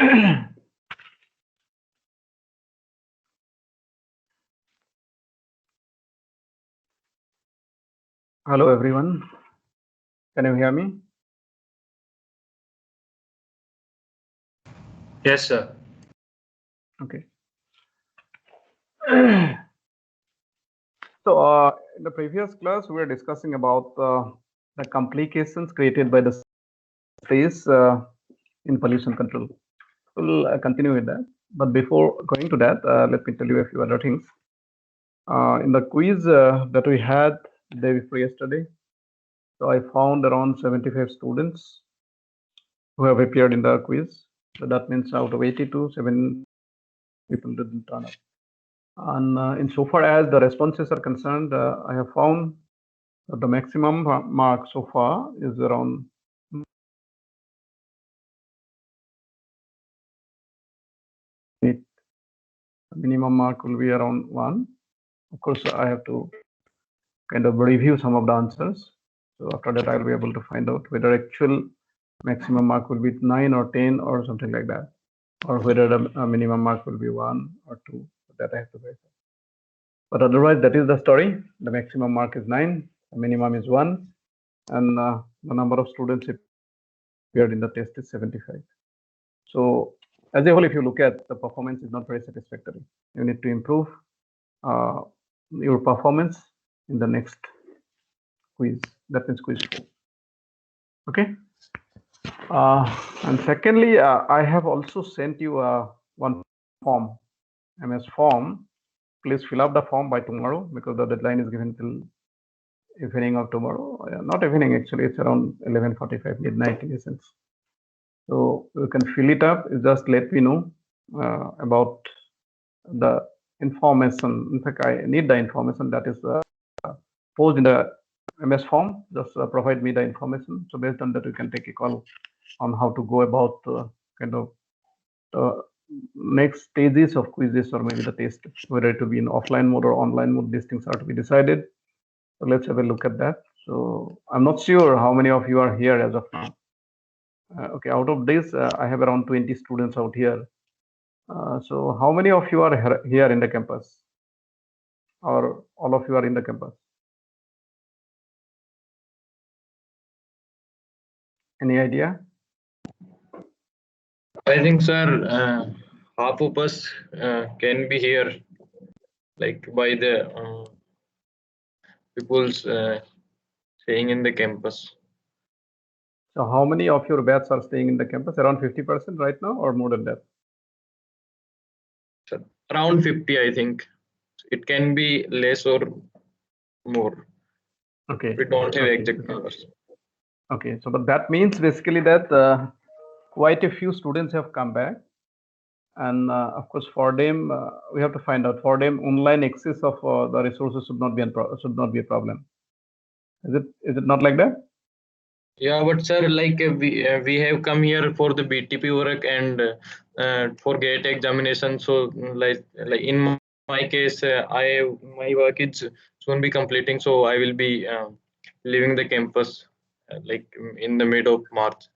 Hello, everyone. Can you hear me? Yes, sir. Okay. So, in the previous class, we were discussing about the complications created by the space in pollution control. We'll continue with that. But before going to that, let me tell you a few other things. In the quiz that we had the day before yesterday, so I found around 75 students who have appeared in the quiz. So that means out of 82, 7 people didn't turn up. And insofar as the responses are concerned, I have found that the maximum mark so far is around 8. The minimum mark will be around 1. Of course, I have to kind of review some of the answers. So after that, I'll be able to find out whether actual maximum mark will be 9 or 10 or something like that, or whether the minimum mark will be 1 or 2. That I have to verify. But otherwise, that is the story. The maximum mark is 9, the minimum is 1, and the number of students appeared in the test is 75. So as a whole, if you look at the performance is not very satisfactory. You need to improve your performance in the next quiz. That means quiz 4. Okay. And secondly, I have also sent you one form, MS form. Please fill up the form by tomorrow because the deadline is given till evening of tomorrow. Not evening, actually, it's around 11:45 midnight in essence. So you can fill it up. Just let me know about the information. In fact, I need the information that is posed in the MS form. Just provide me the information. So based on that, we can take a call on how to go about kind of next stages of quizzes or maybe the test, whether it will be in offline mode or online mode. These things are to be decided. So let's have a look at that. So I'm not sure how many of you are here as of now. Okay, out of this, I have around 20 students out here. So how many of you are here in the campus? Or all of you are in the campus? Any idea? I think, sir, half of us can be here, like by the people's staying in the campus. So how many of your batch are staying in the campus? Around 50% right now or more than that? Sir, around 50, I think. It can be less or more. Okay. We don't have Okay. exact numbers. Okay, so but that means basically that quite a few students have come back, and of course for them we have to find out for them online access of the resources should not be a problem. Is it not like that? Yeah, but sir, like we have come here for the BTP work and for GATE examination. So like in my case, my work is soon be completing. So I will be leaving the campus like in the mid of March.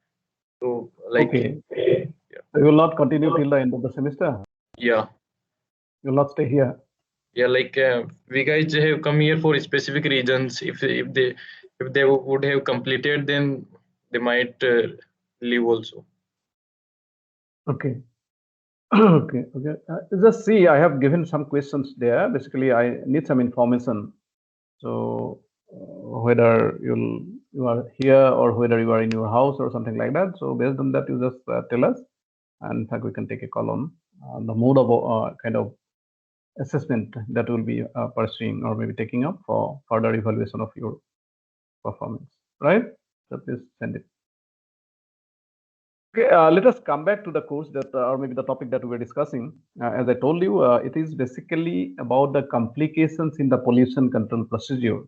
So like Okay, yeah, so you will not continue till the end of the semester. yeah, You will not stay here. yeah. Like we guys have come here for specific reasons. If they would have completed, then they might leave also. Okay. Okay. Okay. Just see, I have given some questions there. Basically, I need some information. So whether you are here or whether you are in your house or something like that. So based on that, you just tell us, and in fact, we can take a call on the mode of kind of assessment that will be pursuing or maybe taking up for further evaluation of your performance. Right? So please send it. Okay, let us come back to the course that, or maybe the topic that we were discussing. As I told you, it is basically about the complications in the pollution control procedure.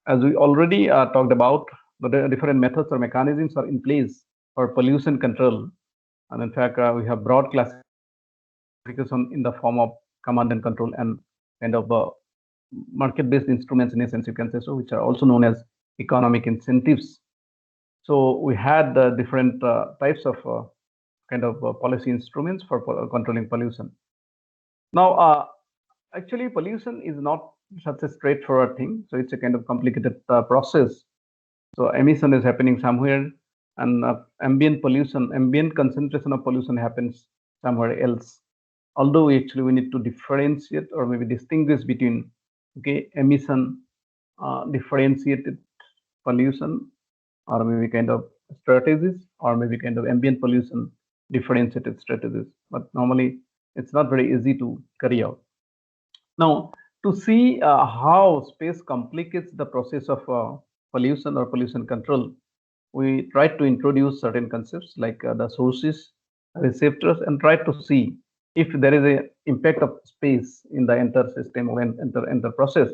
As we already talked about, the different methods or mechanisms are in place for pollution control. And in fact, we have broad classification in the form of command and control and kind of market-based instruments in a sense, you can say so, which are also known as economic incentives. So we had different types of kind of policy instruments for controlling pollution. Now, actually, pollution is not such a straightforward thing. So it's a kind of complicated process. So emission is happening somewhere, and ambient pollution, ambient concentration of pollution happens somewhere else. Although we need to differentiate or maybe distinguish between emission, differentiated pollution, or maybe kind of strategies, or maybe kind of ambient pollution differentiated strategies. But normally it's not very easy to carry out. Now, to see how space complicates the process of pollution or pollution control, we try to introduce certain concepts like the sources, receptors, and try to see if there is a impact of space in the entire system or entire process,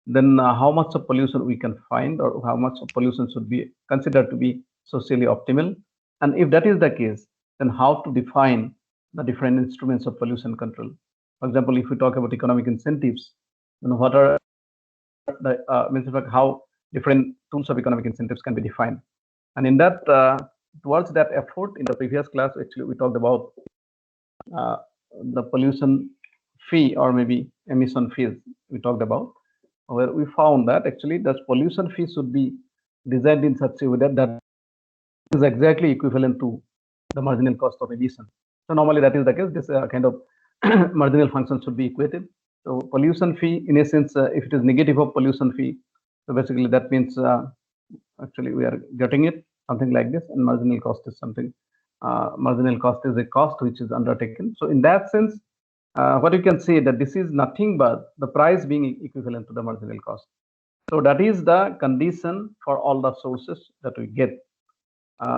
then how much of pollution we can find, or how much of pollution should be considered to be socially optimal. And if that is the case, then how to define the different instruments of pollution control. For example, if we talk about economic incentives, then what are the how different tools of economic incentives can be defined. And in that, towards that effort, in the previous class, actually, we talked about the pollution fee or maybe emission fees we talked about, where we found that actually the pollution fee should be designed in such a way that that is exactly equivalent to the marginal cost of emission. So normally that is the case. This kind of marginal function should be equated. So pollution fee, in a sense, if it is negative of pollution fee, so basically that means actually we are getting it something like this, and marginal cost is something. Marginal cost is a cost which is undertaken. So in that sense, what you can say that this is nothing but the price being equivalent to the marginal cost. So that is the condition for all the sources that we get.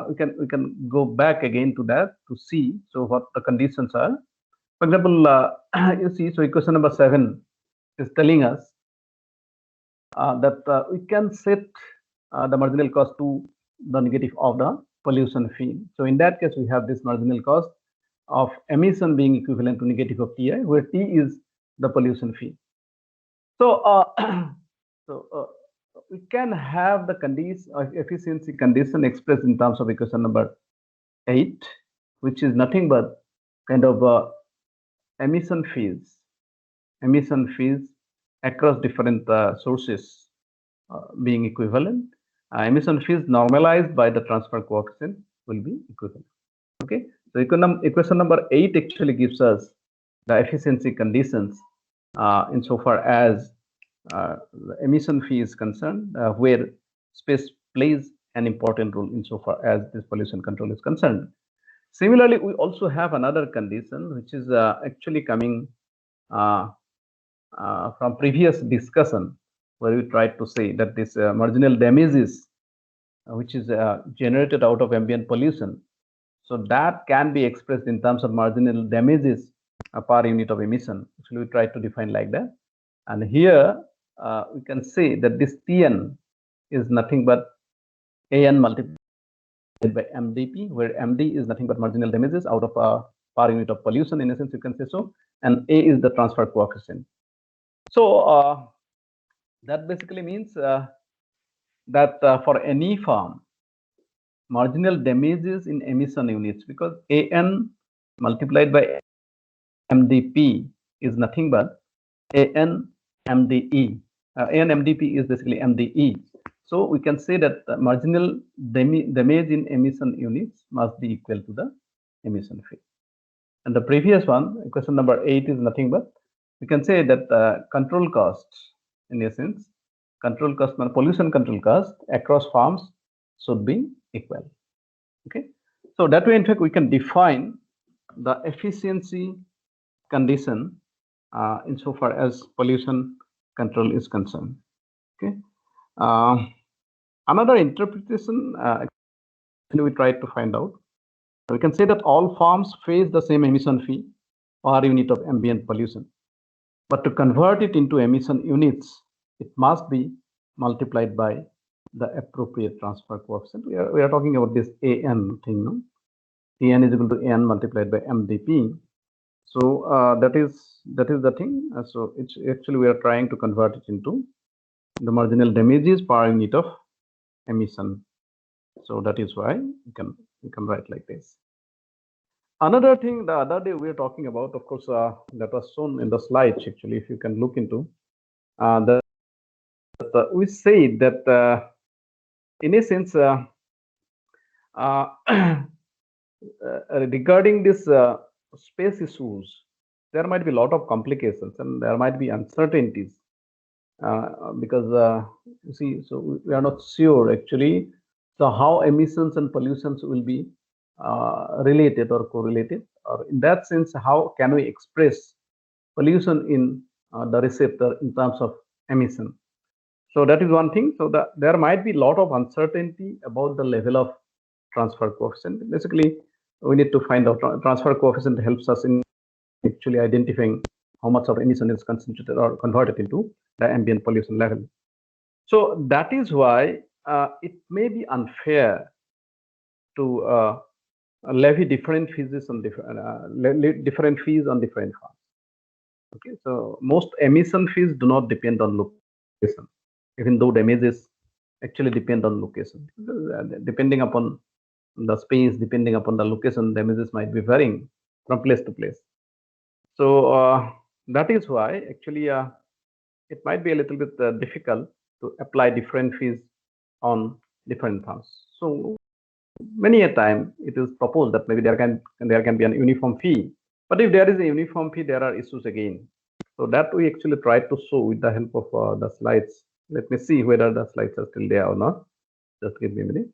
We can go back again to that to see so what the conditions are. For example, you see, so equation number 7 is telling us that we can set the marginal cost to the negative of the pollution fee. So in that case, we have this marginal cost of emission being equivalent to negative of Ti, where T is the pollution fee. So, we can have the condition of efficiency condition expressed in terms of equation number 8, which is nothing but kind of emission fees across different sources being equivalent. Emission fees normalized by the transfer coefficient will be equivalent. Okay, so equation number 8 actually gives us the efficiency conditions insofar as the emission fee is concerned, where space plays an important role insofar as this pollution control is concerned. Similarly, we also have another condition which is actually coming from previous discussion, where we tried to say that this marginal damages which is generated out of ambient pollution, so that can be expressed in terms of marginal damages per unit of emission. So we try to define like that. And here we can say that this Tn is nothing but An multiplied by MdP, where Md is nothing but marginal damages out of per unit of pollution, in a sense you can say so, and A is the transfer coefficient. So that basically means that for any farm, marginal damages in emission units, because An multiplied by MdP is nothing but An MdE. An MdP is basically MdE. So we can say that the marginal damage in emission units must be equal to the emission fee. And the previous one, question number 8, is nothing but we can say that control cost, in essence, control cost, pollution control cost across farms should be equal. Okay, so that way, in fact, we can define the efficiency condition insofar as pollution control is concerned. Okay, another interpretation we tried to find out. We can say that all farms face the same emission fee per unit of ambient pollution, but to convert it into emission units, it must be multiplied by the appropriate transfer coefficient. We are talking about this An thing, no? An is equal to An multiplied by MdP. So that is the thing. So it's actually we are trying to convert it into the marginal damages per unit of emission. So that is why we can write like this. Another thing, the other day we were talking about, of course, that was shown in the slides. Actually, if you can look into that, we say that in a sense, regarding this space issues, there might be a lot of complications and there might be uncertainties because you see, so we are not sure actually. So how emissions and pollutions will be related or correlated, or in that sense, how can we express pollution in the receptor in terms of emission? So that is one thing. So there might be a lot of uncertainty about the level of transfer coefficient. Basically, we need to find out transfer coefficient helps us in actually identifying how much of emission is concentrated or converted into the ambient pollution level. So that is why it may be unfair to levy different fees on different fees on different farms. Okay, so most emission fees do not depend on location, even though damages actually depend on location. Depending upon the space, depending upon the location, damages might be varying from place to place. So that is why actually it might be a little bit difficult to apply different fees on different farms. So many a time it is proposed that maybe there can be an uniform fee, but if there is a uniform fee, there are issues again. So that we actually try to show with the help of the slides. Let me see whether the slides are still there or not. Just give me a minute.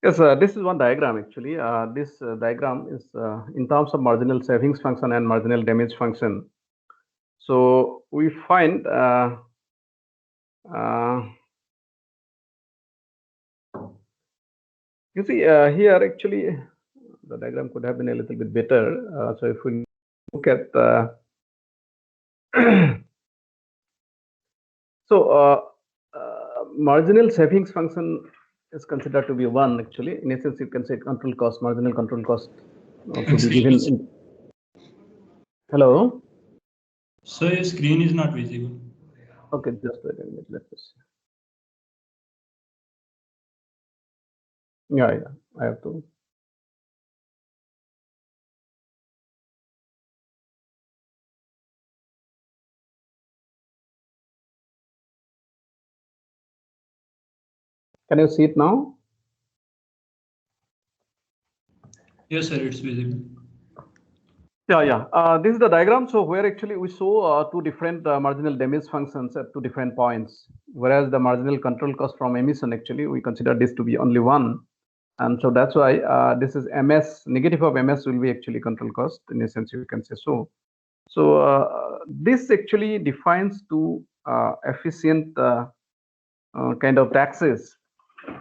Yes, this is one diagram actually. This diagram is in terms of marginal savings function and marginal damage function. So we find you see here actually the diagram could have been a little bit better. So if we look at so marginal savings function is considered to be one actually. In essence, you can say control cost, marginal control cost to be given. Hello. So your screen is not visible. Okay, just wait a minute. Let me see. Yeah, I have to. Can you see it now? Yes, sir, it's visible. Yeah. This is the diagram. So where actually we show two different marginal damage functions at two different points, whereas the marginal control cost from emission actually we consider this to be only one, and so that's why this is MS. Negative of MS will be actually control cost in a sense you can say so. So this actually defines two efficient kind of taxes,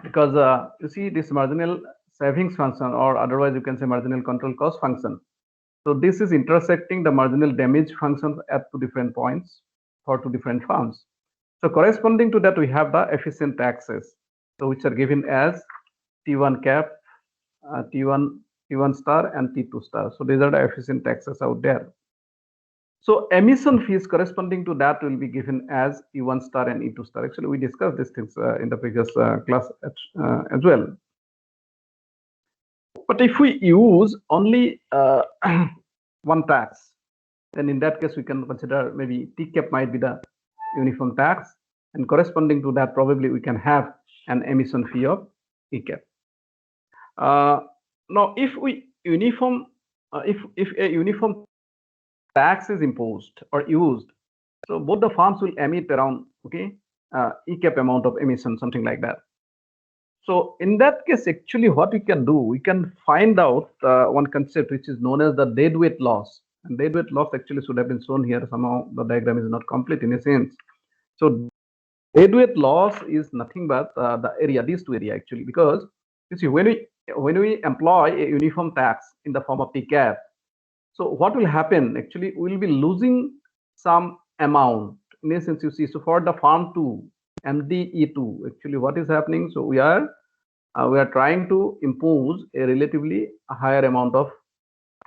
because you see this marginal savings function, or otherwise you can say marginal control cost function. So this is intersecting the marginal damage functions at two different points for two different farms. So corresponding to that, we have the efficient taxes, so which are given as T1 cap, T1 star, and T2 star. So these are the efficient taxes out there. So emission fees corresponding to that will be given as E1 star and E2 star. Actually, we discussed these things in the previous class as well. But if we use only one tax, then in that case we can consider maybe T cap might be the uniform tax, and corresponding to that probably we can have an emission fee of E cap. Now, if we uniform, if a uniform tax is imposed or used, so both the farms will emit around E cap amount of emission, something like that. So in that case, actually, what we can do, we can find out one concept which is known as the deadweight loss. And deadweight loss actually should have been shown here. Somehow the diagram is not complete in a sense. So deadweight loss is nothing but the area, these two area actually, because you see when we employ a uniform tax in the form of T cap, so what will happen actually, we will be losing some amount. In essence, you see, so for the farm 2, MDE2, actually what is happening? So we are trying to impose a relatively higher amount of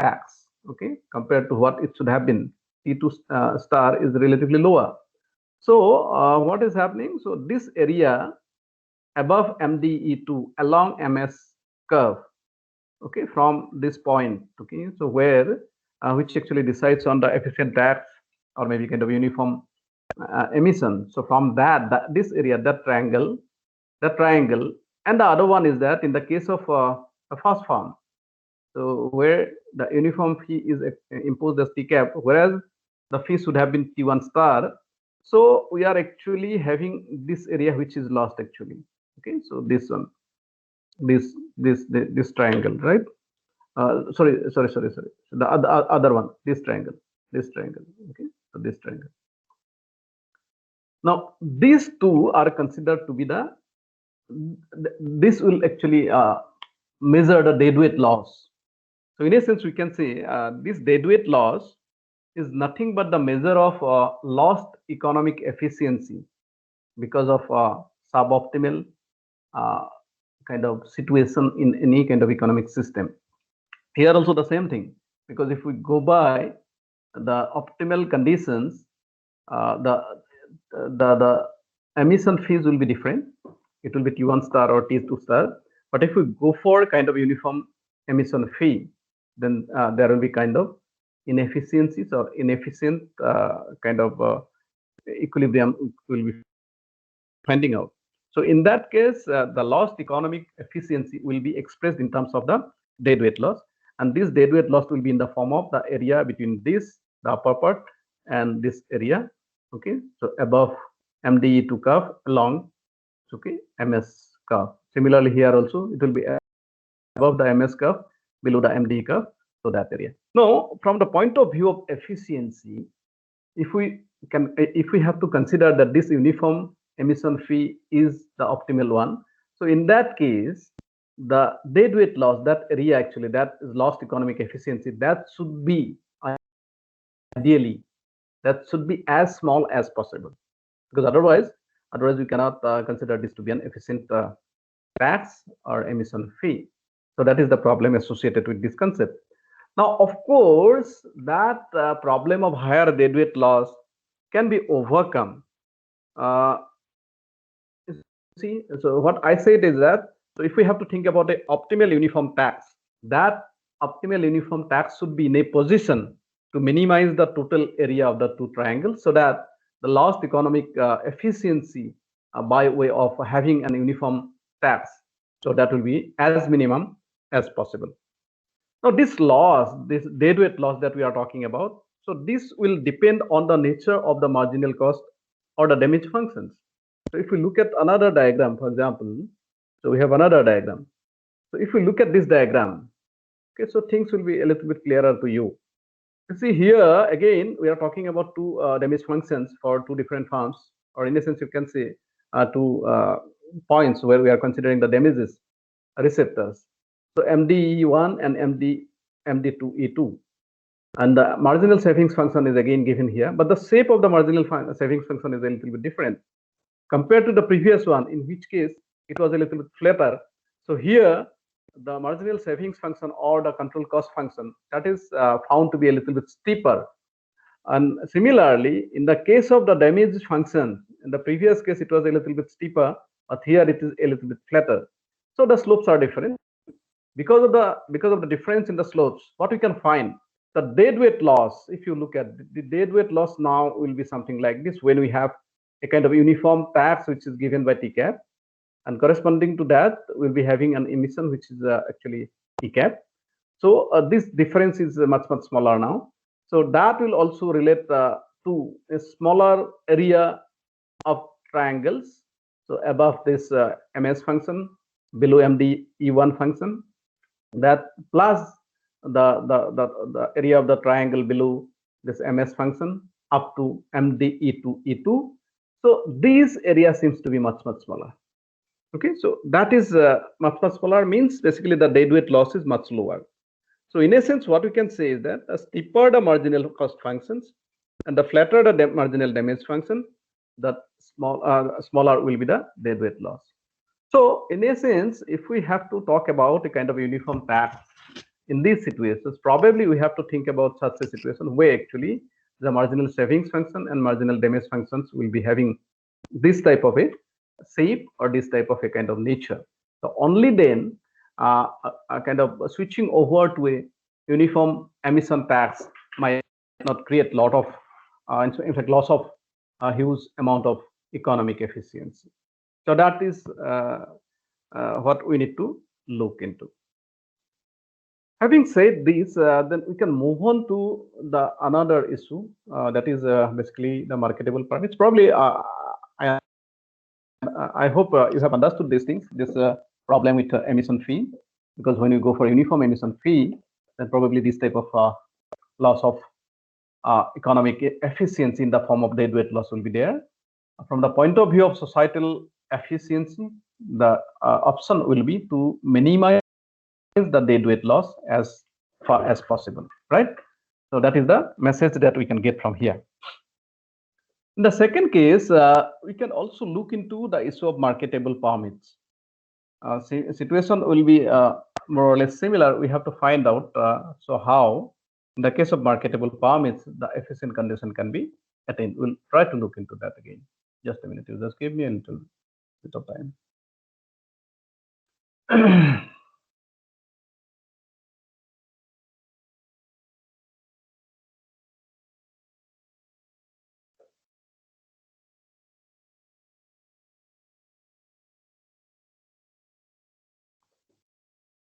tax, okay, compared to what it should have been. T2 star is relatively lower. So what is happening? So this area above MDE2 along MS curve, okay, from this point, okay, so where which actually decides on the efficient tax or maybe kind of uniform emission. So from that this area, that triangle, and the other one is that in the case of the first farm, so where the uniform fee is imposed as T cap, whereas the fee should have been T1 star. So we are actually having this area which is lost actually. Okay, so this one, this triangle, right? Sorry. The other one, this triangle. Okay, so this triangle. Now these two are considered to be this will actually measure the deadweight loss. So in a sense, we can say this deadweight loss is nothing but the measure of lost economic efficiency because of suboptimal kind of situation in any kind of economic system. Here also the same thing, because if we go by the optimal conditions, the emission fees will be different. It will be T1 star or T2 star. But if we go for kind of uniform emission fee, then there will be kind of inefficiencies or inefficient kind of equilibrium will be finding out. So in that case, the lost economic efficiency will be expressed in terms of the deadweight loss, and this deadweight loss will be in the form of the area between this, the upper part, and this area. Okay, so above MDE2 curve along, okay, MS curve. Similarly here also it will be above the MS curve, below the MDE curve, so that area. Now from the point of view of efficiency, if we have to consider that this uniform emission fee is the optimal one, so in that case the deadweight loss, that area actually, that is lost economic efficiency, that should be ideally, that should be as small as possible, because otherwise we cannot consider this to be an efficient tax or emission fee. So that is the problem associated with this concept. Now of course that problem of higher deadweight loss can be overcome. See, so what I said is that, so if we have to think about the optimal uniform tax, that optimal uniform tax should be in a position to minimize the total area of the two triangles, so that the lost economic efficiency by way of having an uniform tax, so that will be as minimum as possible. Now this loss, this deadweight loss that we are talking about, so this will depend on the nature of the marginal cost or the damage functions. So if we look at another diagram, for example, so we have another diagram. So if we look at this diagram, okay, so things will be a little bit clearer to you. You see here again we are talking about two damage functions for two different farms, or in a sense you can say two points where we are considering the damages receptors. So MDE1 and MD2E2, and the marginal savings function is again given here, but the shape of the marginal savings function is a little bit different compared to the previous one, in which case it was a little bit flatter. So here the marginal savings function or the control cost function, that is found to be a little bit steeper. And similarly, in the case of the damage function, in the previous case it was a little bit steeper, but here it is a little bit flatter. So the slopes are different. Because of the difference in the slopes, what we can find, the deadweight loss, if you look at the deadweight loss now will be something like this, when we have a kind of uniform tax which is given by T cap, and corresponding to that we'll be having an emission which is actually T cap. So this difference is much smaller now. So that will also relate to a smaller area of triangles. So above this MS function, below MDE1 function, that plus the area of the triangle below this MS function up to MDE2E2. So this area seems to be much smaller. Okay, so that is much smaller, means basically the deadweight loss is much lower. So in essence, what we can say is that as steeper the marginal cost functions, And the flatter the marginal damage function, the smaller will be the deadweight loss. So in essence, if we have to talk about a kind of uniform tax in these situations, probably we have to think about such a situation where actually the marginal savings function and marginal damage functions will be having this type of a shape or this type of a kind of nature. So only then a kind of switching over to a uniform emission tax might not create a lot of, in fact, loss of a huge amount of economic efficiency. So that is what we need to look into. Having said this, then we can move on to the another issue that is basically the marketable permits. Probably I hope you have understood these things, this problem with emission fee, because when you go for uniform emission fee, then probably this type of loss of economic efficiency in the form of deadweight loss will be there. From the point of view of societal efficiency, the option will be to minimize the deadweight loss as far as possible, right? So that is the message that we can get from here. In the second case, we can also look into the issue of marketable permits. Situation will be more or less similar. We have to find out so how, in the case of marketable permits, the efficient condition can be attained. We'll try to look into that again. Just a minute. You just give me a little bit of time.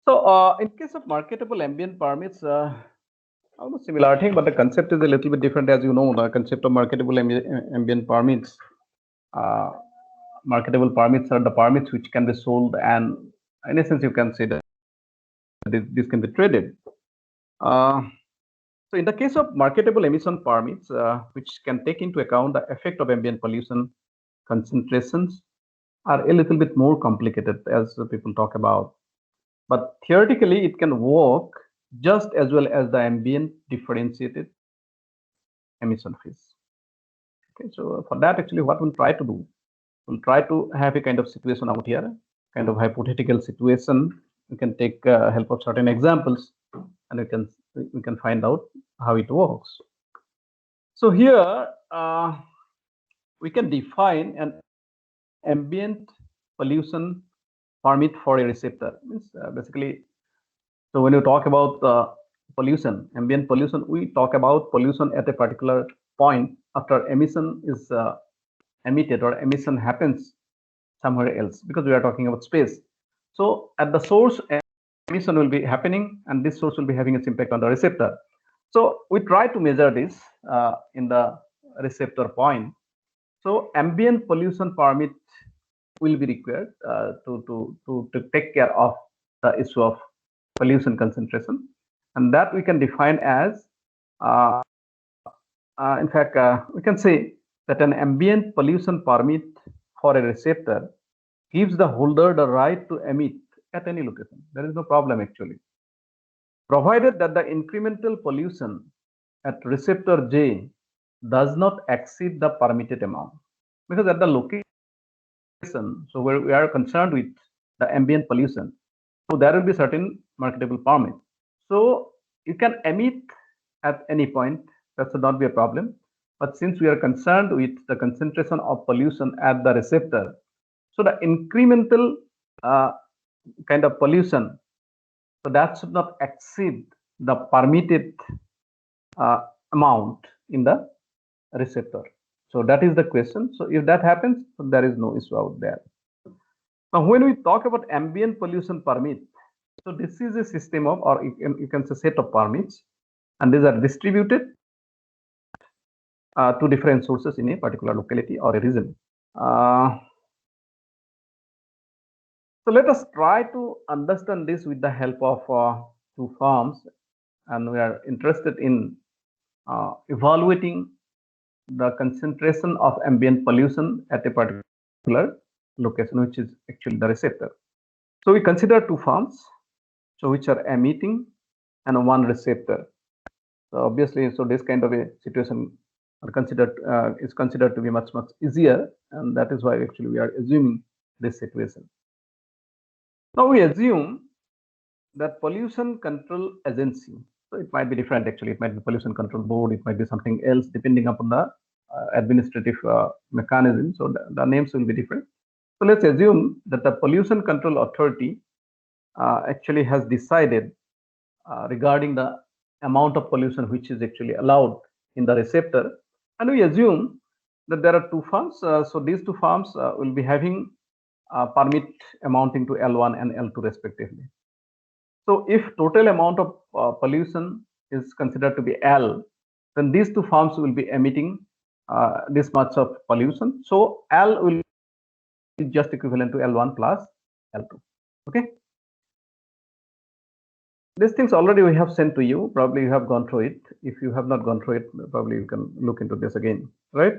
So in case of marketable ambient permits, almost similar thing, but the concept is a little bit different. As you know, the concept of marketable ambient permits, marketable permits are the permits which can be sold, and in essence, you can say that this can be traded. So in the case of marketable emission permits, which can take into account the effect of ambient pollution concentrations, are a little bit more complicated as people talk about. But theoretically, it can work just as well as the ambient differentiated emission fees. Okay, so for that, actually, what we'll try to do, we'll try to have a kind of situation out here, kind of hypothetical situation. We can take help of certain examples, and we can find out how it works. So here we can define an ambient pollution permit for a receptor. Means basically, so when you talk about pollution, ambient pollution, we talk about pollution at a particular point after emission is emitted or emission happens somewhere else, because we are talking about space. So at the source, emission will be happening, and this source will be having its impact on the receptor. So we try to measure this in the receptor point. So ambient pollution permit will be required to take care of the issue of pollution concentration, and that we can define as, in fact, we can say that an ambient pollution permit for a receptor gives the holder the right to emit at any location. There is no problem actually, provided that the incremental pollution at receptor J does not exceed the permitted amount. Because at the location, so where we are concerned with the ambient pollution, so there will be certain marketable permit. So you can emit at any point, that should not be a problem. But since we are concerned with the concentration of pollution at the receptor, so the incremental kind of pollution, so that should not exceed the permitted amount in the receptor. So that is the question. So if that happens, so there is no issue out there. Now, when we talk about ambient pollution permit, so this is a system of, or you can say set of permits, and these are distributed to different sources in a particular locality or a region. So let us try to understand this with the help of two firms, and we are interested in evaluating the concentration of ambient pollution at a particular location, which is actually the receptor. So we consider two firms, so which are emitting and one receptor. So obviously, so this kind of a situation are considered is considered to be much easier, and that is why actually we are assuming this situation. Now we assume that pollution control agency. So it might be different actually. It might be pollution control board. It might be something else depending upon the administrative mechanism. So the names will be different. So let's assume that the pollution control authority actually has decided regarding the amount of pollution which is actually allowed in the receptor, and we assume that there are two farms. So these two farms will be having permit amounting to L1 and L2 respectively. So if total amount of pollution is considered to be L, then these two farms will be emitting this much of pollution. So L will be just equivalent to L1 plus L2. Okay. These things already we have sent to you. Probably you have gone through it. If you have not gone through it, probably you can look into this again, right?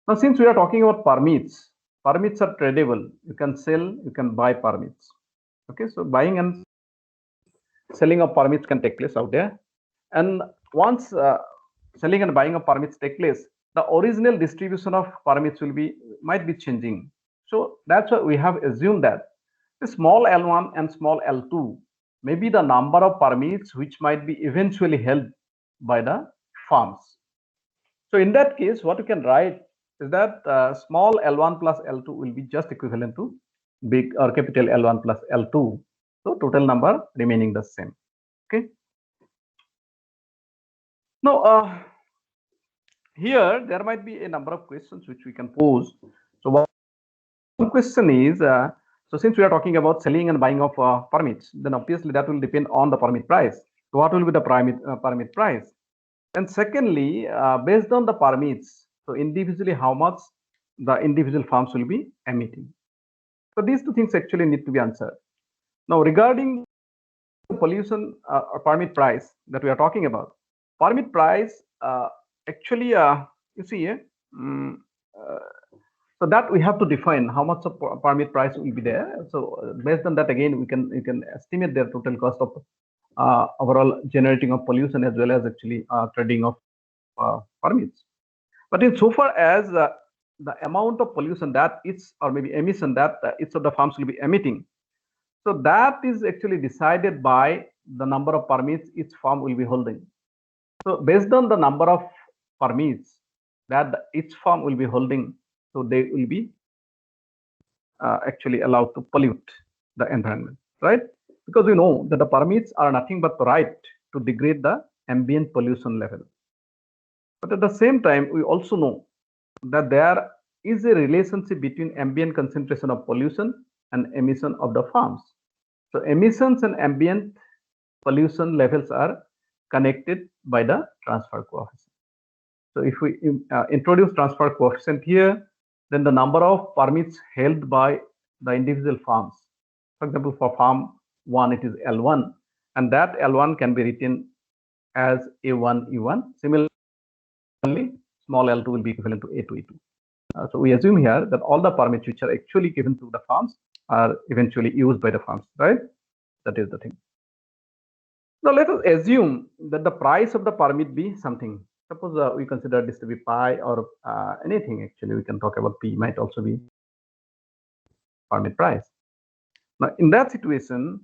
Now, since we are talking about permits, permits are tradable. You can sell, you can buy permits. Okay, so buying and selling of permits can take place out there. And once selling and buying of permits take place, the original distribution of permits might be changing. So that's why we have assumed that the small L1 and small L2 may be the number of permits which might be eventually held by the farms. So in that case, what you can write is that small L1 plus L2 will be just equivalent to big or capital L1 plus L2. So total number remaining the same. Okay. Now, here there might be a number of questions which we can pose. So one question is, so since we are talking about selling and buying of permits, then obviously that will depend on the permit price. So what will be the permit price? And secondly, based on the permits, so individually how much the individual farms will be emitting. So these two things actually need to be answered. Now regarding the pollution or permit price that we are talking about, permit price actually you see here. So that we have to define how much of permit price will be there. So based on that, again, you can estimate their total cost of overall generating of pollution as well as actually trading of permits. But in so far as the amount of pollution that it's or maybe emission that each of the farms will be emitting, so that is actually decided by the number of permits each farm will be holding. So based on the number of permits that each farm will be holding, so they will be actually allowed to pollute the environment, right? Because we know that the permits are nothing but the right to degrade the ambient pollution level. But at the same time, we also know that there is a relationship between ambient concentration of pollution and emission of the farms. So emissions and ambient pollution levels are connected by the transfer coefficient. So if we introduce transfer coefficient here, then the number of permits held by the individual farms, for example, for farm 1, it is L1, and that L1 can be written as A1, E1. Similarly, small L2 will be equivalent to A2, E2. So we assume here that all the permits which are actually given to the farms are eventually used by the farms, right? That is the thing. Now let us assume that the price of the permit be something. Suppose we consider this to be pi or anything. Actually, we can talk about P might also be permit price. Now, in that situation,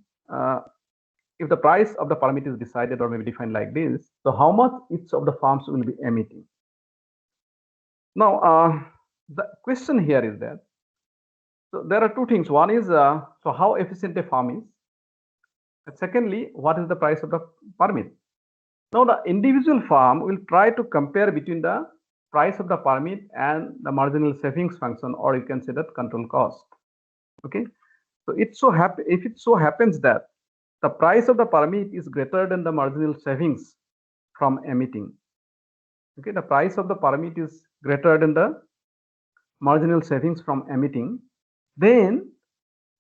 if the price of the permit is decided or maybe defined like this, so how much each of the farms will be emitting? Now, the question here is that, so there are two things. One is, so how efficient a farm is. And secondly, what is the price of the permit? Now, the individual farm will try to compare between the price of the permit and the marginal savings function, or you can say that control cost. Okay, so if it so happens that the price of the permit is greater than the marginal savings from emitting, okay, the price of the permit is greater than the marginal savings from emitting, then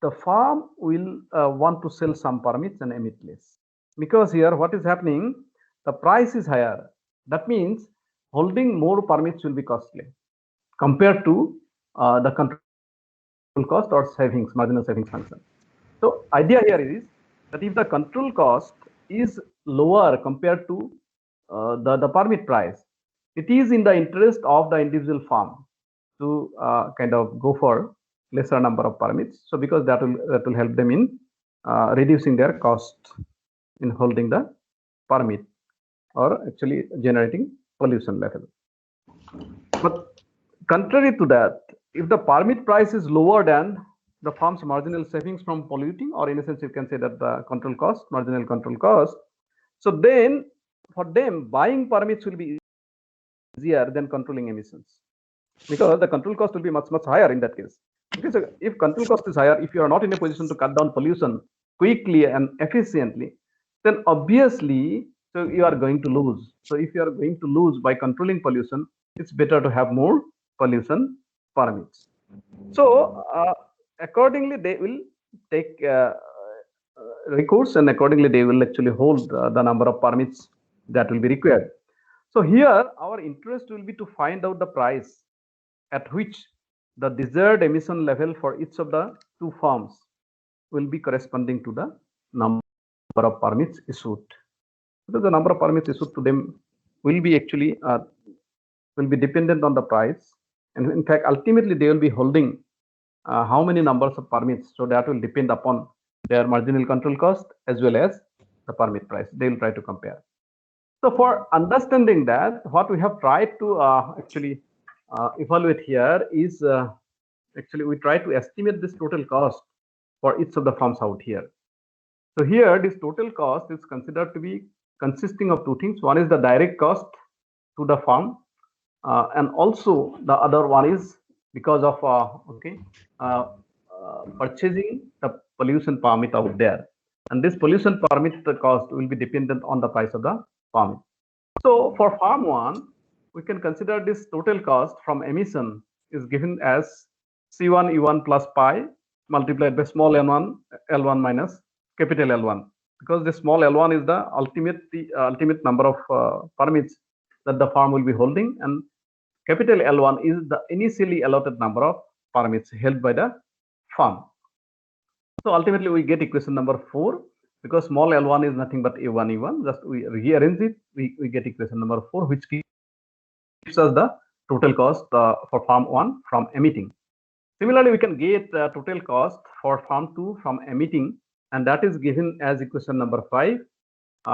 the farm will want to sell some permits and emit less. Because here what is happening, the price is higher. That means holding more permits will be costly compared to the control cost or savings, marginal savings function. So idea here is that if the control cost is lower compared to the permit price, it is in the interest of the individual farm to kind of go for lesser number of permits. So because that will help them in reducing their cost in holding the permit or actually generating pollution level. But contrary to that, if the permit price is lower than the farm's marginal savings from polluting, or in a sense you can say that the control cost, marginal control cost, so then for them buying permits will be easier than controlling emissions, because the control cost will be much higher in that case. Okay, so if control cost is higher, if you are not in a position to cut down pollution quickly and efficiently, then obviously so you are going to lose. So if you are going to lose by controlling pollution, it's better to have more pollution permits. So accordingly they will take recourse, and accordingly they will actually hold the number of permits that will be required. So here our interest will be to find out the price at which the desired emission level for each of the two farms will be corresponding to the number of permits issued. So the number of permits issued to them will be actually will be dependent on the price, and in fact ultimately they will be holding how many numbers of permits. So that will depend upon their marginal control cost as well as the permit price. They will try to compare. So for understanding that, what we have tried to actually evaluate here is actually we try to estimate this total cost for each of the farms out here. So here this total cost is considered to be consisting of two things. One is the direct cost to the farm, and also the other one is because of purchasing the pollution permit out there, and this pollution permit the cost will be dependent on the price of the permit. So for farm 1, we can consider this total cost from emission is given as C1 E1 plus pi multiplied by small n1 L1 minus capital L1, because the small L1 is the ultimate number of permits that the farm will be holding, and capital L1 is the initially allotted number of permits held by the farm. So ultimately we get equation number 4, because small L1 is nothing but A1 E1. Just we rearrange it, we get equation number 4, which gives us the total cost for farm 1 from emitting. Similarly, we can get total cost for farm 2 from emitting, and that is given as equation number 5.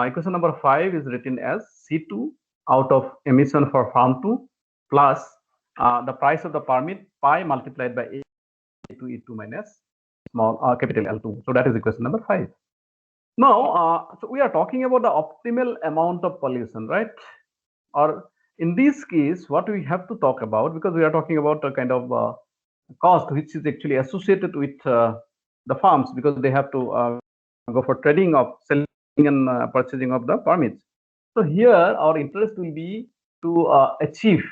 Equation number 5 is written as C2 out of emission for farm 2 plus the price of the permit pi multiplied by A2 E2 minus small capital L2. So that is equation number 5. Now, so we are talking about the optimal amount of pollution, right? Or in this case, what we have to talk about, because we are talking about a kind of cost which is actually associated with the farms, because they have to go for trading of selling and purchasing of the permits. So here our interest will be to achieve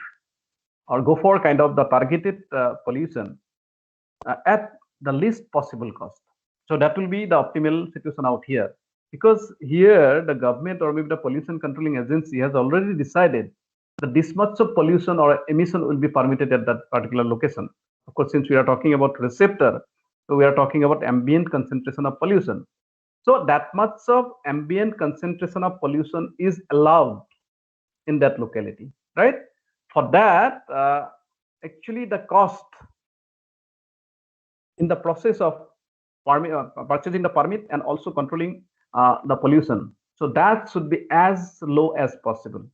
or go for kind of the targeted pollution at the least possible cost. So that will be the optimal situation out here, because here the government or maybe the pollution controlling agency has already decided that this much of pollution or emission will be permitted at that particular location. Of course, since we are talking about receptor, so we are talking about ambient concentration of pollution. So that much of ambient concentration of pollution is allowed in that locality, right? For that, actually the cost in the process of purchasing the permit and also controlling the pollution, so that should be as low as possible.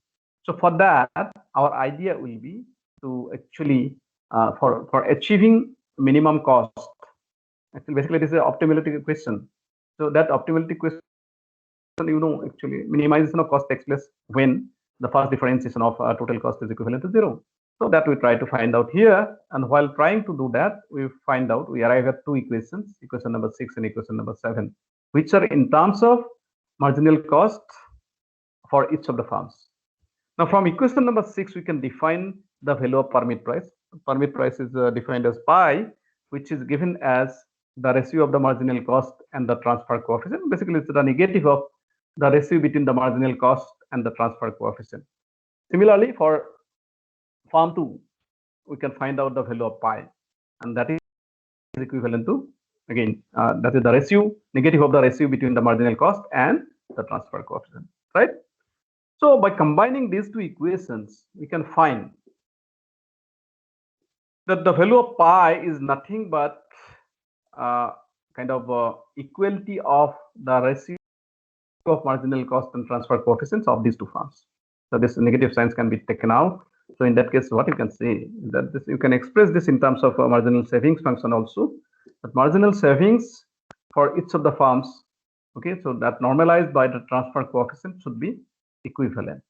So for that, our idea will be to actually for achieving minimum cost. Actually, basically, it is an optimality question. So that optimality question, actually minimization of cost takes place when the first differentiation of total cost is equivalent to 0. So that we try to find out here, and while trying to do that, we find out we arrive at two equations, equation number 6 and equation number 7, which are in terms of marginal cost for each of the farms. Now from equation number 6, we can define the value of permit price. Permit price is defined as pi, which is given as the ratio of the marginal cost and the transfer coefficient. Basically, it's the negative of the ratio between the marginal cost and the transfer coefficient. Similarly, for farm 2, we can find out the value of pi, and that is equivalent to, again, that is the ratio, negative of the ratio between the marginal cost and the transfer coefficient, right? So by combining these two equations, we can find that the value of pi is nothing but kind of equality of the ratio of marginal cost and transfer coefficients of these two firms. So this negative signs can be taken out. So in that case, what you can say is that this, you can express this in terms of a marginal savings function also. But marginal savings for each of the firms, okay, so that normalized by the transfer coefficient should be equivalent,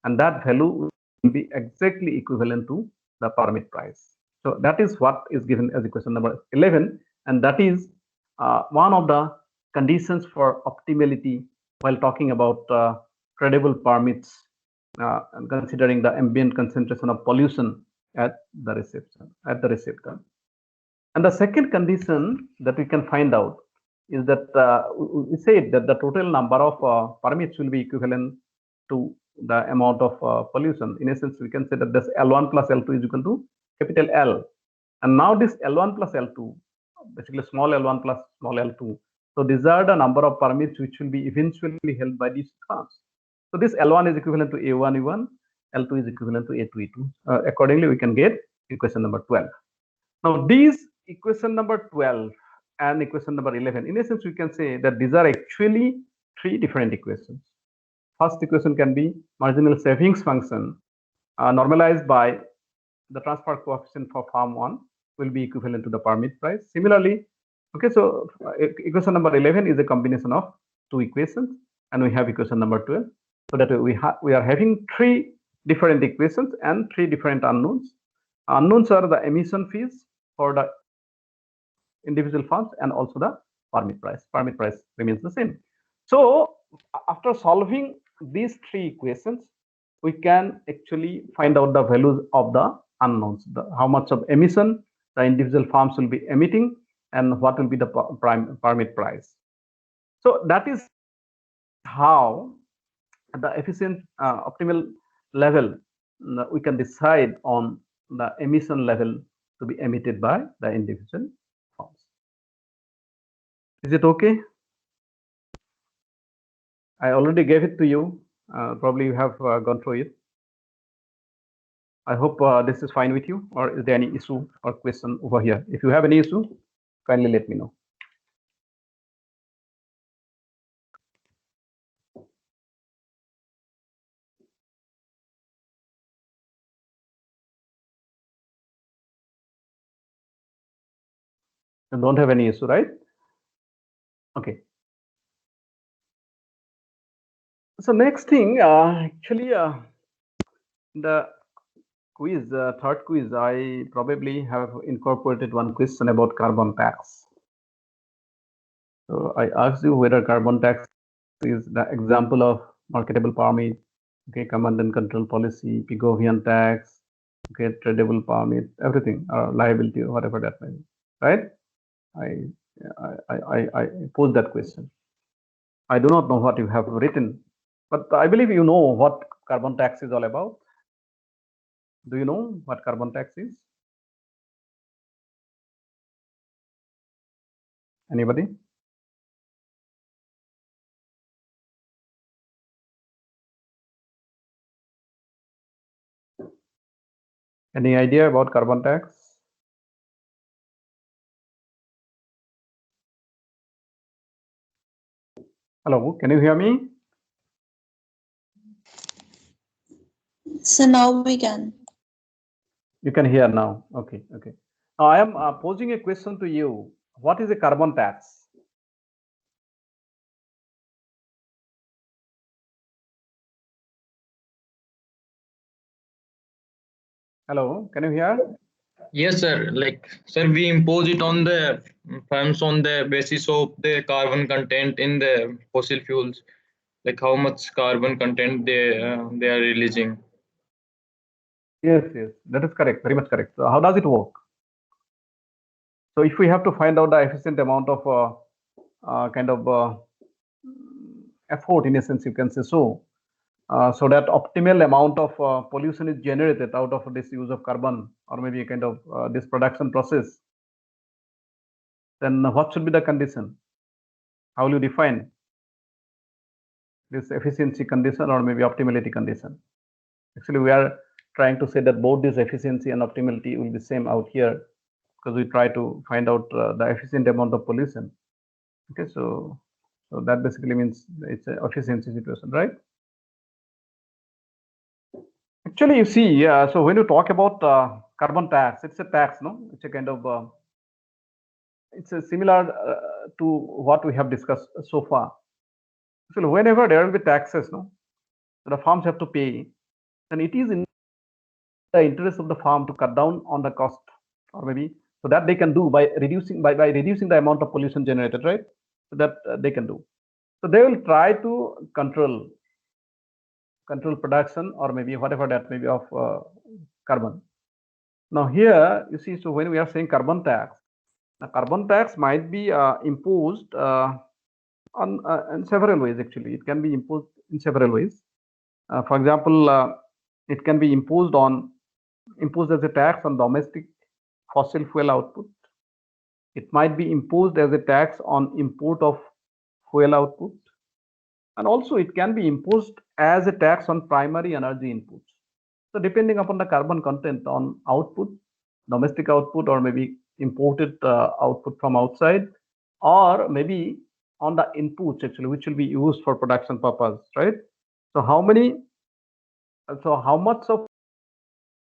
and that value will be exactly equivalent to the permit price. So that is what is given as equation number 11, and that is one of the conditions for optimality while talking about credible permits, and considering the ambient concentration of pollution at the receptor. And the second condition that we can find out is that we said that the total number of permits will be equivalent to the amount of pollution. In essence, we can say that this L1 plus L2 is equal to capital L. And now this L1 plus L2, basically small L1 plus small L2. So these are the number of permits which will be eventually held by these firms. So this L1 is equivalent to A1 E1, L2 is equivalent to A2 E2. Accordingly, we can get equation number 12. Now these equation number 12 and equation number 11, in essence, we can say that these are actually three different equations. First equation can be marginal savings function normalized by the transfer coefficient for farm 1 will be equivalent to the permit price. Similarly, okay, so equation number 11 is a combination of two equations, and we have equation number 12. So that we are having three different equations and three different unknowns. Unknowns are the emission fees for the individual firms and also the permit price. Permit price remains the same. So after solving these three equations, we can actually find out the values of the unknowns, how much of emission the individual firms will be emitting and what will be the permit price. So that is how the efficient optimal level we can decide on the emission level to be emitted by the individual firms. Is it okay? I already gave it to you. Probably you have gone through it. I hope this is fine with you, or is there any issue or question over here? If you have any issue, kindly let me know. You don't have any issue, right? Okay. So next thing, actually, the quiz, third quiz, I probably have incorporated one question about carbon tax. So I asked you whether carbon tax is the example of marketable permit, okay, command and control policy, Pigovian tax, okay, tradable permit, everything, or liability, or whatever that may be, right? I posed that question. I do not know what you have written, but I believe you know what carbon tax is all about. Do you know what carbon tax is? Anybody? Any idea about carbon tax? Hello, can you hear me? So now we can. You can hear now. Okay, okay. Now I am posing a question to you. What is a carbon tax? Hello, can you hear? Yes, sir. Like, sir, we impose it on the firms on the basis of the carbon content in the fossil fuels, like how much carbon content they are releasing. Yes, yes, that is correct. Very much correct. So how does it work? So if we have to find out the efficient amount of kind of effort, in a sense, you can say so, so that optimal amount of pollution is generated out of this use of carbon, or maybe a kind of this production process, then what should be the condition? How will you define? this efficiency condition or maybe optimality condition. Actually, we are trying to say that both this efficiency and optimality will be same out here, because we try to find out the efficient amount of pollution. Okay, so that basically means it's an efficiency situation, right? Actually, you see, so when you talk about carbon tax, it's a tax, no? It's a kind of it's a similar to what we have discussed so far. So whenever there will be taxes, no, the farms have to pay, then it is in the interest of the farm to cut down on the cost, or maybe so that they can do by reducing reducing the amount of pollution generated, right? So that they can do. So they will try to control production or maybe whatever that may be of carbon. Now here you see, so when we are saying carbon tax, the carbon tax might be imposed on in several ways. Actually, it can be imposed in several ways. For example, it can be imposed as a tax on domestic fossil fuel output. It might be imposed as a tax on import of fuel output, and also it can be imposed as a tax on primary energy inputs. So depending upon the carbon content on output, domestic output, or maybe imported output from outside, or maybe on the inputs actually, which will be used for production purpose, right? So how much of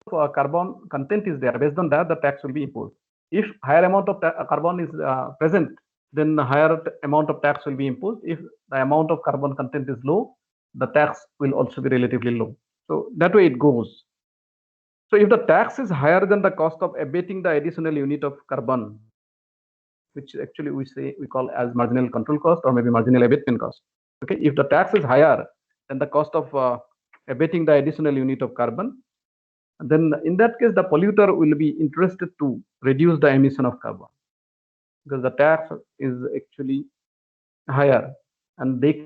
carbon content is there? Based on that, the tax will be imposed. If higher amount of carbon is present, then the higher amount of tax will be imposed. If the amount of carbon content is low, the tax will also be relatively low. So that way it goes. So if the tax is higher than the cost of abating the additional unit of carbon, which actually we call as marginal control cost or maybe marginal abatement cost. Okay, if the tax is higher than the cost of abating the additional unit of carbon, then in that case the polluter will be interested to reduce the emission of carbon, because the tax is actually higher, and they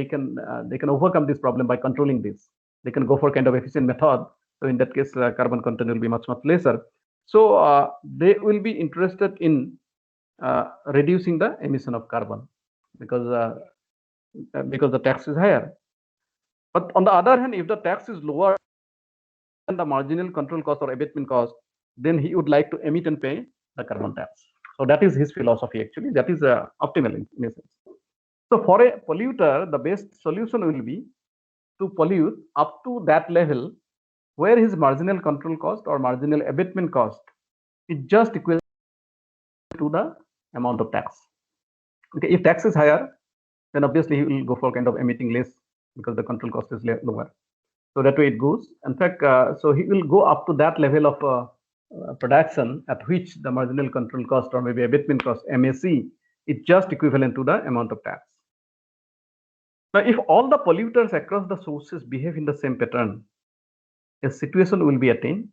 can overcome this problem by controlling this. They can go for kind of efficient method. So in that case, carbon content will be much lesser. So they will be interested in reducing the emission of carbon because the tax is higher. But on the other hand, if the tax is lower than the marginal control cost or abatement cost, then he would like to emit and pay the carbon tax. So that is his philosophy actually. That is optimal in a sense. So for a polluter, the best solution will be to pollute up to that level where his marginal control cost or marginal abatement cost is just equal to the amount of tax. Okay, if tax is higher, then obviously he will go for kind of emitting less because the control cost is lower. So that way it goes. In fact, so he will go up to that level of production at which the marginal control cost or maybe abatement cost (MAC) is just equivalent to the amount of tax. Now, if all the polluters across the sources behave in the same pattern, a situation will be attained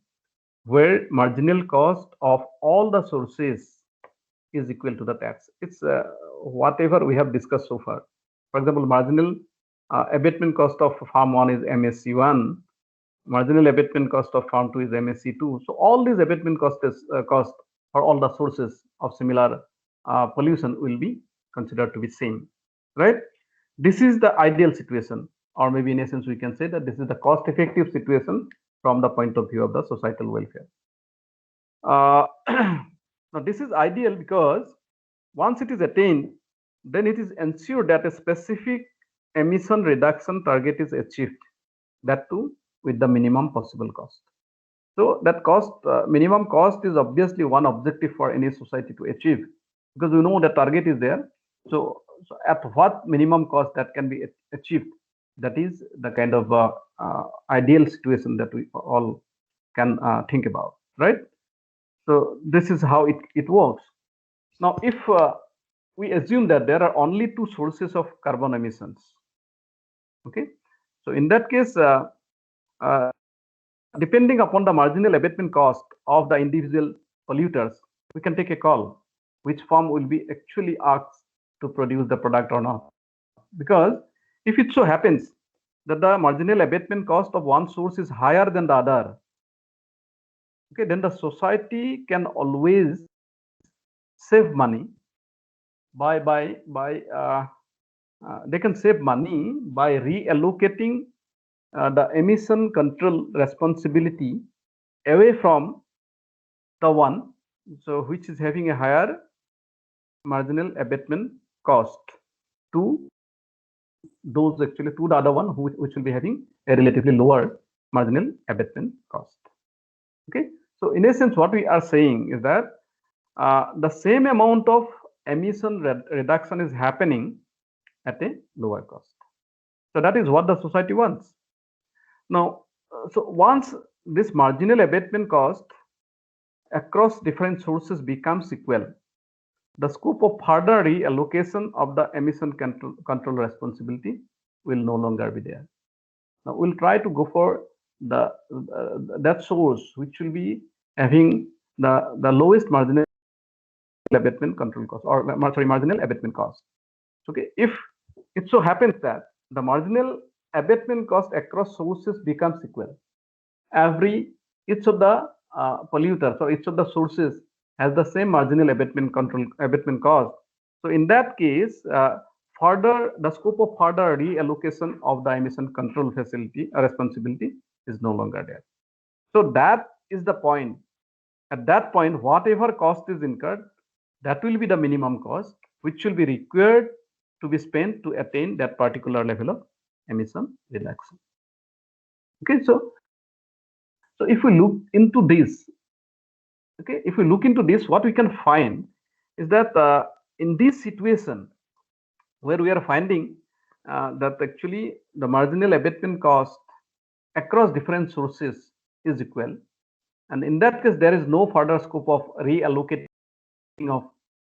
where marginal cost of all the sources is equal to the tax. It's whatever we have discussed so far. For example, marginal abatement cost of farm 1 is MSC1, marginal abatement cost of farm 2 is MSC2. So all these abatement cost for all the sources of similar pollution will be considered to be same, right? This is the ideal situation, or maybe in essence we can say that this is the cost-effective situation from the point of view of the societal welfare. Now this is ideal because once it is attained, then it is ensured that a specific emission reduction target is achieved, that too with the minimum possible cost. So that minimum cost is obviously one objective for any society to achieve, because we know the target is there. So at what minimum cost that can be achieved, that is the kind of ideal situation that we all can think about, right? So this is how it works. Now, if we assume that there are only two sources of carbon emissions, okay, so in that case, depending upon the marginal abatement cost of the individual polluters, we can take a call which firm will be actually asked to produce the product or not. Because if it so happens that the marginal abatement cost of one source is higher than the other, okay, then the society can always save money by they can save money by reallocating the emission control responsibility away from the one which is having a higher marginal abatement cost to those actually to the other one which will be having a relatively lower marginal abatement cost. Okay, so in essence, what we are saying is that the same amount of emission reduction is happening at a lower cost. So that is what the society wants. Now, so once this marginal abatement cost across different sources becomes equal, the scope of further reallocation of the emission control responsibility will no longer be there. Now we'll try to go for the that source which will be having the lowest marginal abatement control cost, or sorry, marginal abatement cost. Okay, if it so happens that the marginal abatement cost across sources becomes equal, each of the polluters or each of the sources has the same marginal abatement cost. So in that case, further the scope of further reallocation of the emission control facility responsibility is no longer there. So that is the point. At that point, whatever cost is incurred, that will be the minimum cost which will be required to be spent to attain that particular level of emission reduction. Okay, so if we look into this, okay, if we look into this, what we can find is that in this situation where we are finding that actually the marginal abatement cost across different sources is equal, and in that case there is no further scope of reallocating of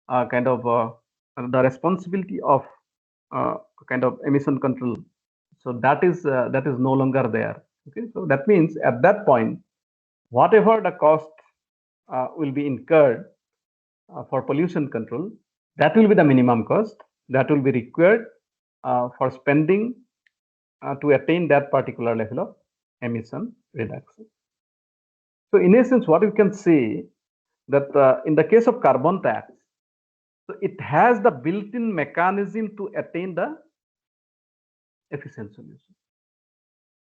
the responsibility of kind of emission control. So that is no longer there. Okay, so that means at that point, whatever the cost will be incurred for pollution control, that will be the minimum cost that will be required for spending to attain that particular level of emission reduction. So in essence, what we can say that in the case of carbon tax, so it has the built-in mechanism to attain the efficient solution.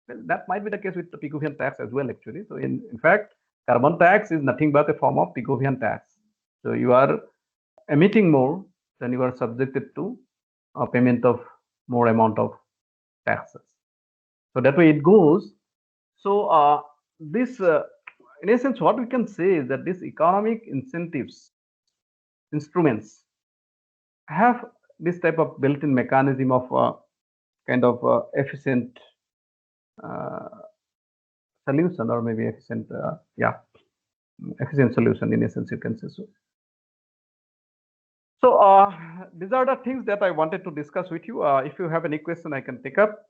Well, that might be the case with the Pigouvian tax as well, actually. So in fact, carbon tax is nothing but a form of Pigouvian tax. So you are emitting more, then you are subjected to a payment of more amount of taxes. So that way it goes. So this, in essence, what we can say is that these economic incentives instruments have this type of built-in mechanism of efficient solution, or maybe efficient, efficient solution in essence, you can say so. So these are the things that I wanted to discuss with you. If you have any question, I can take up.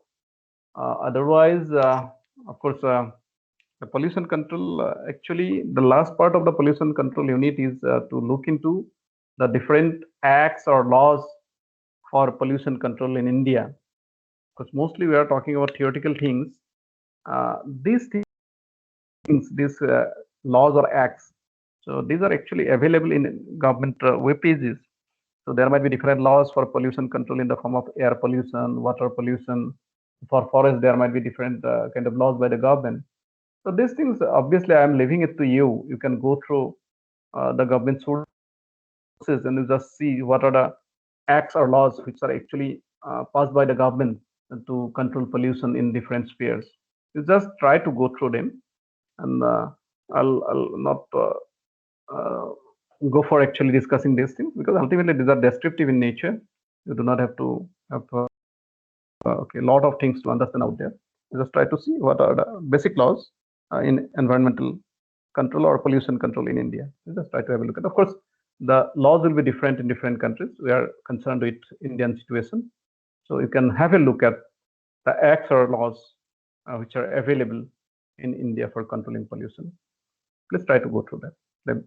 Otherwise, of course, the pollution control, actually, the last part of the pollution control unit is to look into the different acts or laws for pollution control in India. Because mostly we are talking about theoretical things. These things, these laws or acts, so these are actually available in government web pages. So there might be different laws for pollution control in the form of air pollution, water pollution. For forest, there might be different kind of laws by the government. So these things, obviously, I am leaving it to you. You can go through the government sources and you just see what are the acts or laws which are actually passed by the government to control pollution in different spheres. You just try to go through them, and I'll not go for actually discussing these things, because ultimately these are descriptive in nature. You do not have to have a lot of things to understand out there. You just try to see what are the basic laws in environmental control or pollution control in India. You just try to have a look at. Of course, the laws will be different in different countries. We are concerned with Indian situation, so you can have a look at the acts or laws which are available in India for controlling pollution. Please try to go through that.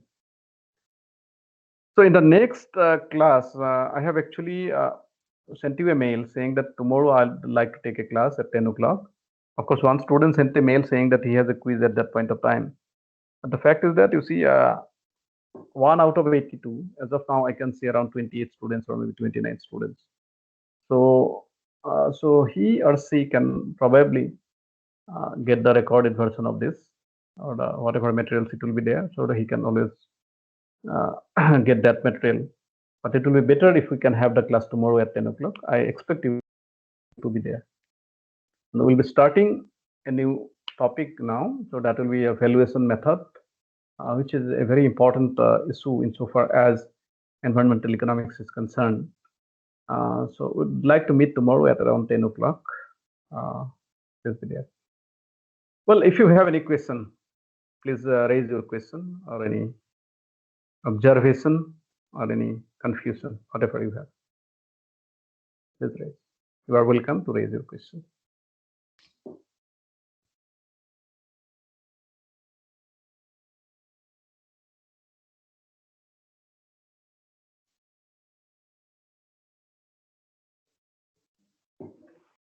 So in the next class, I have actually sent you a mail saying that tomorrow I'd like to take a class at 10 o'clock. Of course, one student sent a mail saying that he has a quiz at that point of time. But the fact is that, you see, 1 out of 82, as of now, I can see around 28 students or maybe 29 students. So he or she can probably get the recorded version of this, or whatever materials it will be there, so that he can always get that material. But it will be better if we can have the class tomorrow at 10 o'clock. I expect you to be there. And we'll be starting a new topic now. So that will be a valuation method, which is a very important issue insofar as environmental economics is concerned. So we'd like to meet tomorrow at around 10 o'clock. Please be there. Well, if you have any question, please raise your question or any observation or any confusion, whatever you have. Please raise. You are welcome to raise your question.